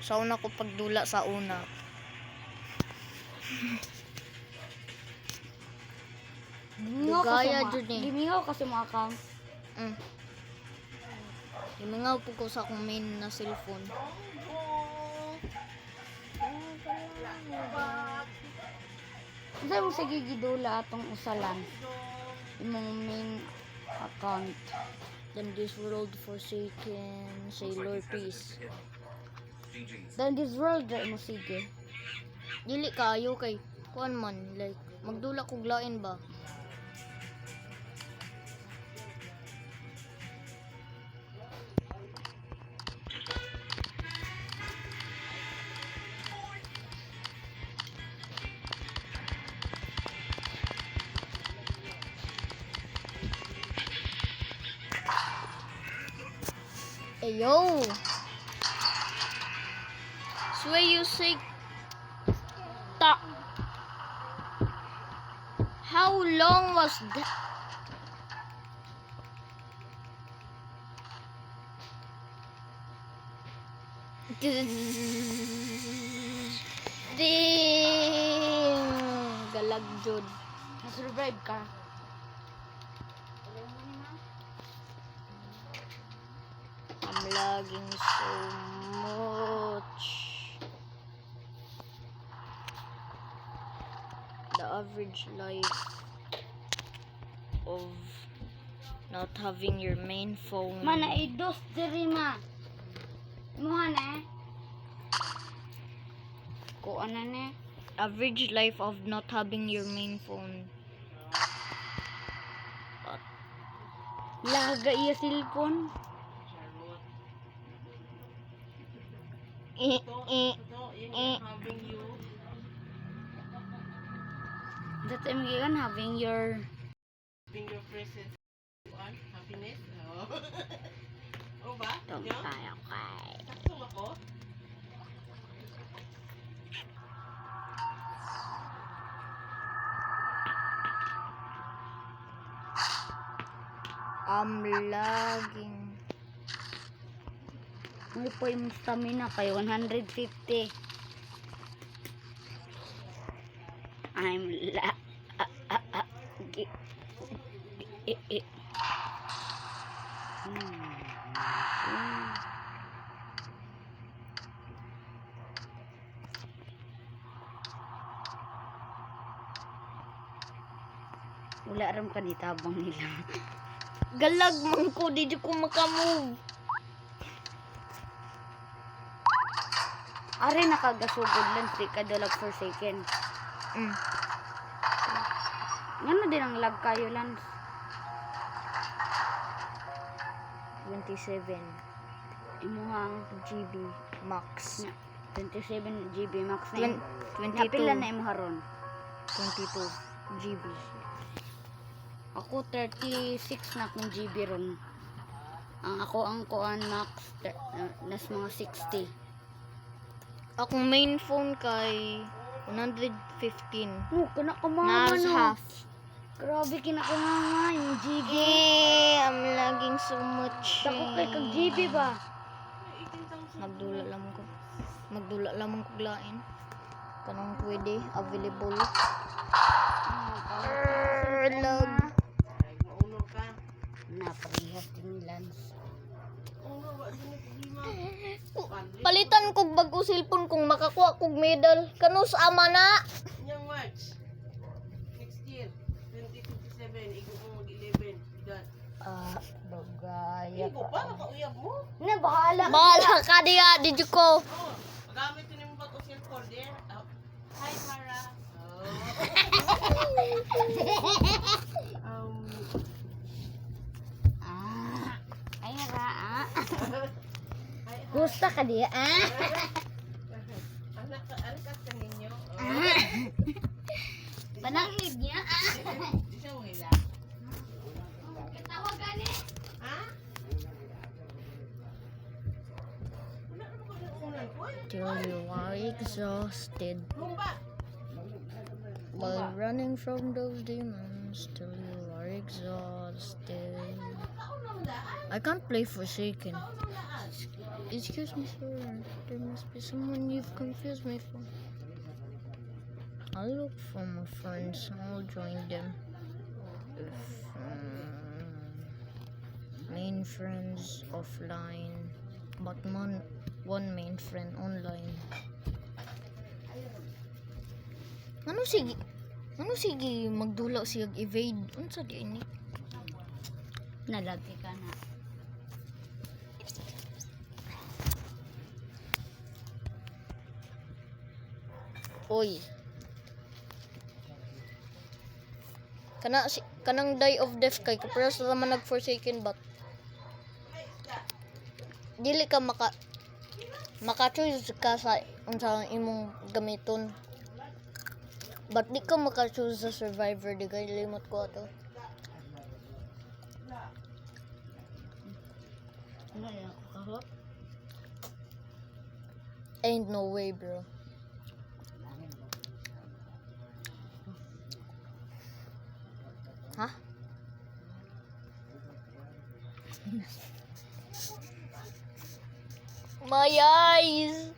Sa una ko pagdula sa una. Dugaya dyan eh. Gimingaw kasi mo account. Imingaw po ko sa akong main na cellphone. Kasi mo sige gidula atong usalan. Imong main account. Then this world forsaken, Sailor Peace. Then this world mo sige. Dili kaayo kay kuan man like magdula kog lain ba. Ayo. Sway you say ta. How long was that? Ding! Galag jud. Na-survive ka. I'm lagging so much. The average life of not having your main phone. Mana idos diri ma. Imuha na ko ana ne. Average life of not having your main phone. Laga iya cellphone. That time gigan having your presence on happiness. Oh ba? tong tayo kay. Sakto ako. I'm lagging. Ano po yung stamina kay 150. I'm la wala ram ka tabang nila. Galag man ko, di ko makamove. Ari nakagasugod lang si Kadolab Forsaken. Ano din ang lag kayo lang? 27 Imuhang GB max. 27 GB max na. 22 Napila na imo haron. 22 GB. Ako 36 na akong GB ron. Ang ako ang kuan max nas mga 60. Akong main phone kay 115. Kana ka mama Nas no. half. Grabe kinakanganga yung GB. I'm lagging so much. Dako kay kag GB ba? Magdula lamang ko. Magdula lamang ko lain. Kanang pwede available. Lag. Maunor ka. Naparihas din lance. Palitan kog bago cellphone kung makakuha kog medal. Kanus ama na. Yang March. Next year. 2027. Ikaw mo mag-11. Bigat. Bagaya Ikaw pa, nakauyab mo. Na bahala. Bahala ka diya, di ko. Oh, magamit yun yung bago cellphone there. Hi, Mara. Ay ra Gusto ka di Anak ka ninyo. Panangid niya Di siya mo hila. Katawagan eh. Ha? Wala naman ko ng ulan. Uy, Till you are exhausted lumba. while running from those demons. Till you are exhausted. I can't play Forsaken. Excuse me, sir. There must be Someone you've confused me for. I'll look for my friends. I'll join them. If, main friends offline, but one main friend online. Ano sige magdula siya evade unsa di ini? Nalagi ka na. Oy. Kanang die of death kay kapras naman nag-forsaken but dili ka maka-choose ka sa unsa imong gamiton. But di ka maka-choose sa survivor di kay limot ko ato. Ano yan ako kahop? Ain't no way, bro. Huh? My eyes!